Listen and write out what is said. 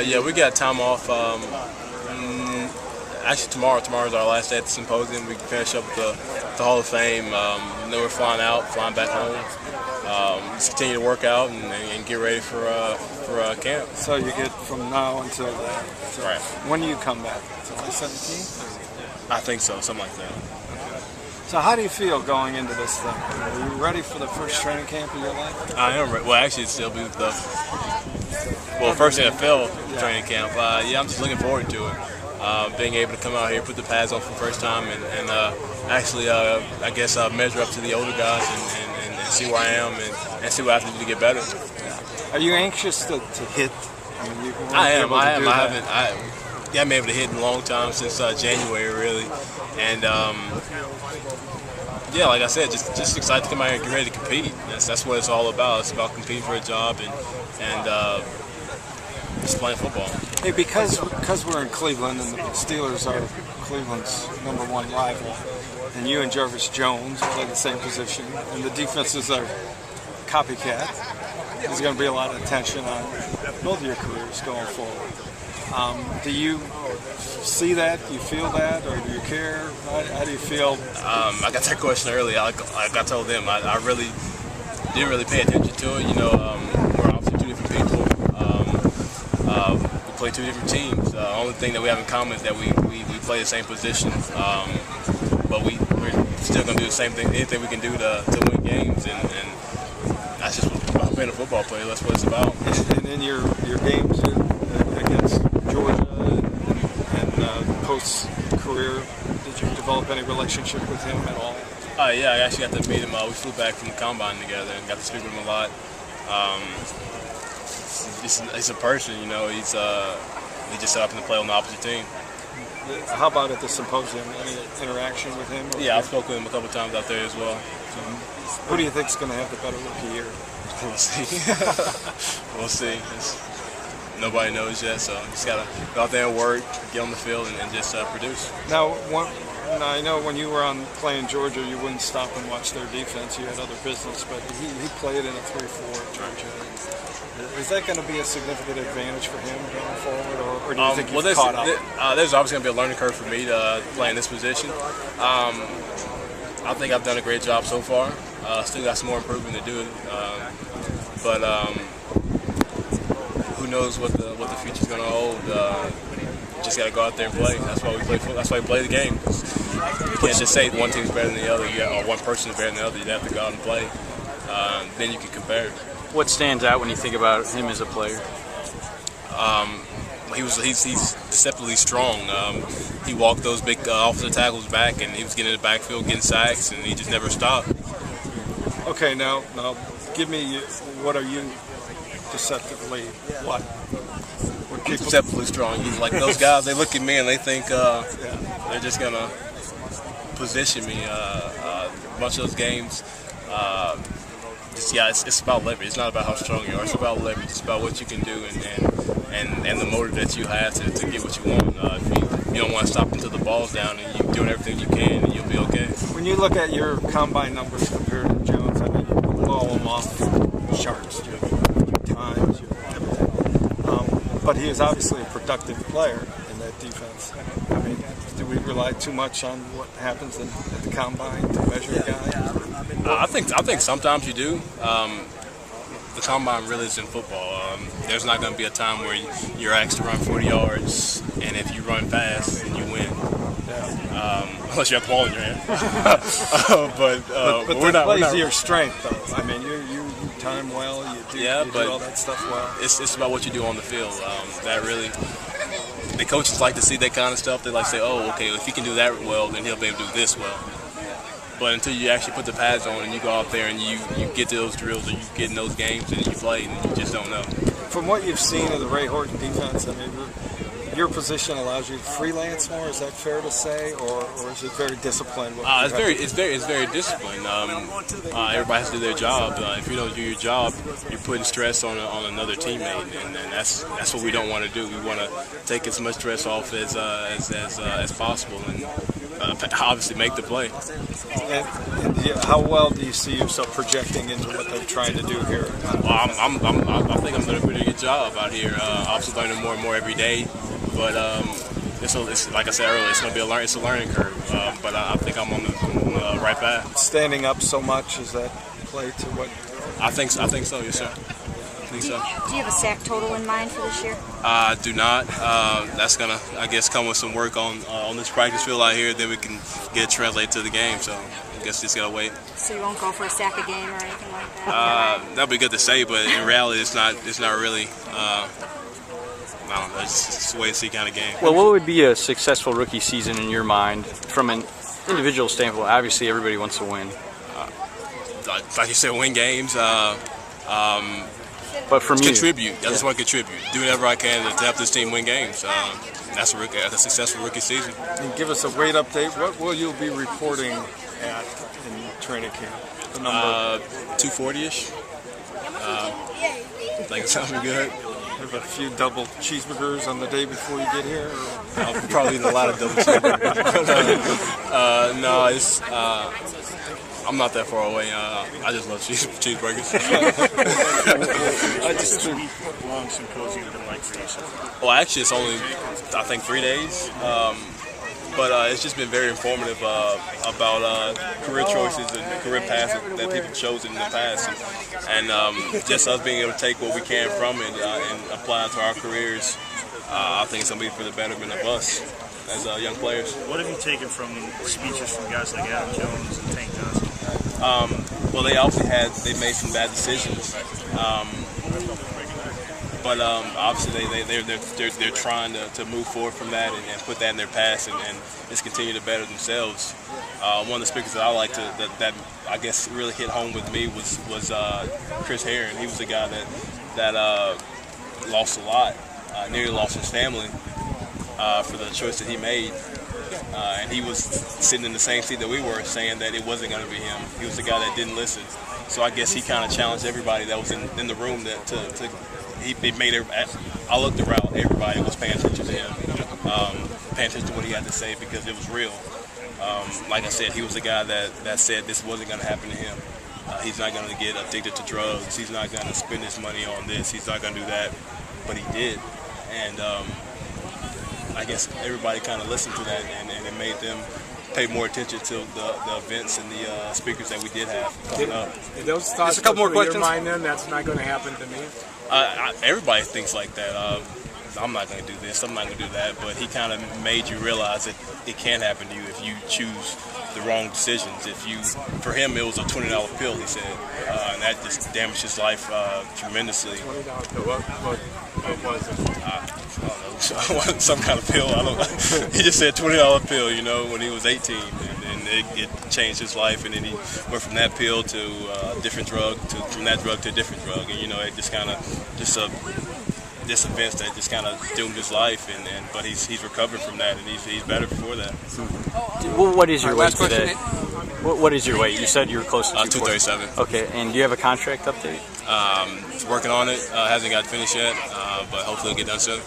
Yeah, we got time off. Actually, tomorrow's our last day at the symposium. We finish up the Hall of Fame. Then we're flying back home. Just continue to work out and get ready for camp. So you get from now until then. So right. When do you come back? July 17th? I think so, something like that. Okay. So how do you feel going into this thing? Are you ready for the first training camp of your life? I am ready. Well, actually, it'll be the first NFL training camp. Yeah, I'm just looking forward to it. Being able to come out here, put the pads on for the first time, and actually, I guess, measure up to the older guys and see where I am and see what I have to do to get better. Are you anxious to hit? I am. I haven't been able to hit in a long time, since January, really. And yeah, like I said, just excited to come out here and get ready to compete. That's what it's all about. It's about competing for a job and just playing football. Hey, because we're in Cleveland and the Steelers are Cleveland's #1 rival, and you and Jarvis Jones play the same position, and the defenses are copycat, there's going to be a lot of attention on both of your careers going forward. Do you see that? Do you feel that? Or do you care? How do you feel? I got that question earlier. Like I told them, I really didn't really pay attention to it. We're obviously two different people. We play two different teams. The only thing that we have in common is that we play the same position. But we're still going to do the same thing, anything we can do to win games. And that's just about being a football player. That's what it's about. And in your games against Georgia and post-career, did you develop any relationship with him at all? Yeah, I actually got to meet him. We flew back from the combine together and got to speak with him a lot. He's a person, he just set up to play on the opposite team. How about at the symposium? Any interaction with him? Yeah, I've spoken with him a couple times out there as well. Who do you think is going to have the better rookie year? We'll see. We'll see. Nobody knows yet, so just got to go out there and work, get on the field, and just produce. Now, I know when you were playing Georgia, you wouldn't stop and watch their defense. You had other business, but he played in a 3-4 at Georgia. Is that going to be a significant advantage for him going forward, or do you think he's caught up? There's obviously going to be a learning curve for me to play in this position. I think I've done a great job so far. Still got some more improvement to do, but who knows what the future's going to hold. Just got to go out there and play. That's why we play football. That's why we play the game. You can't just say one team's better than the other, or one person's better than the other. You have to go out and play. Then you can compare. What stands out when you think about him as a player? He's deceptively strong. He walked those big offensive tackles back, and he was getting in the backfield, getting sacks, and he just never stopped. Okay, now give me, what are you deceptively? What? He's deceptively strong. He's like those guys. They look at me and they think they're just gonna position me. A bunch of those games. It's about leverage. It's not about how strong you are. It's about leverage. It's about what you can do and the motive that you have to get what you want. If you don't want to stop until the ball's down, and you're doing everything you can, and you'll be okay. When you look at your combine numbers compared to Jones, I mean, you blow them off charts. You have times, you have everything. But he is obviously a productive player in that defense. I mean, do we rely too much on what happens at the combine to measure a guy? I think sometimes you do. The combine really is in football. There's not going to be a time where you're asked to run 40 yards, and if you run fast, then you win. Unless you have the ball in your hand. but we're not to your strength, though. I mean, you time well, you do all that stuff well. It's about what you do on the field. That really, the coaches like to see that kind of stuff. They like to say, oh, okay, if he can do that well, then he'll be able to do this well. But until you actually put the pads on and you go out there and you get to those drills or you get in those games and you play and you just don't know. From what you've seen of the Ray Horton defense, I mean, your position allows you to freelance more. Is that fair to say, or is it very disciplined? It's very disciplined. Everybody has to do their job. If you don't do your job, you're putting stress on another teammate, and that's what we don't want to do. We want to take as much stress off as possible, and obviously make the play. And how well do you see yourself projecting into what they're trying to do here? Well, I think I'm doing a pretty good job out here. Obviously learning more and more every day, but it's like I said earlier, it's going to be a learning curve. But I think I'm on the right path. Standing up so much, is that play to what? I think so. Yes, sir. Do you have a sack total in mind for this year? I do not. That's gonna, I guess, come with some work on this practice field out here. Then we can get it translated to the game. So I guess just gotta wait. So you won't go for a sack a game or anything like that? That'd be good to say, but in reality, it's not really. I don't know. It's just a wait and see kind of game. Well, what would be a successful rookie season in your mind, from an individual standpoint? Obviously, everybody wants to win. Like you said, win games. But from you, contribute. I just want to contribute. Do whatever I can to help this team win games. That's a successful rookie season. And give us a weight update. What will you be reporting at in training camp? The number 240-ish. Think it's something good. Have a few double cheeseburgers on the day before you get here? I'll probably eat a lot of double cheeseburgers. No, it's. I'm not that far away. I just love cheeseburgers. I just do. Long symposium been like for you? Well, actually, it's only, I think, 3 days. But it's just been very informative about career choices and career paths that people have chosen in the past. And just us being able to take what we can from it and apply it to our careers, I think it's going to be for the betterment of us as young players. What have you taken from speeches from guys like Jarvis Jones and Tank Johnson? Well, they made some bad decisions, but obviously they're trying to move forward from that and put that in their past and just continue to better themselves. One of the speakers that I liked that I guess really hit home with me was Chris Herron. He was a guy that lost a lot, nearly lost his family for the choice that he made. And he was sitting in the same seat that we were, saying that it wasn't going to be him. He was the guy that didn't listen. So I guess he kind of challenged everybody that was in the room he made I looked around, everybody was paying attention to him, paying attention to what he had to say because it was real. Like I said, he was the guy that said this wasn't going to happen to him. He's not going to get addicted to drugs. He's not going to spend his money on this. He's not going to do that. But he did. And I guess everybody kind of listened to that, and it made them pay more attention to the events and the speakers that we did have coming up. Those thoughts Just a couple more questions. Your mind then, that's not going to happen to me? Everybody thinks like that. I'm not going to do this, I'm not going to do that, but he kind of made you realize that it can happen to you if you choose the wrong decisions. For him, it was a $20 pill, he said, and that just damaged his life tremendously. $20 pill, what was it? I don't know, some kind of pill. I don't know. He just said $20 pill, when he was 18, and it changed his life. And then he went from that pill to a different drug, from that drug to a different drug, and it just kind of this events that just kind of doomed his life. But he's recovered from that, and he's better for that. Well, what is your weight last question, today? What is your weight? You said you were close to 237. Okay, and do you have a contract update? Working on it. Hasn't got finished yet, but hopefully it'll get done soon.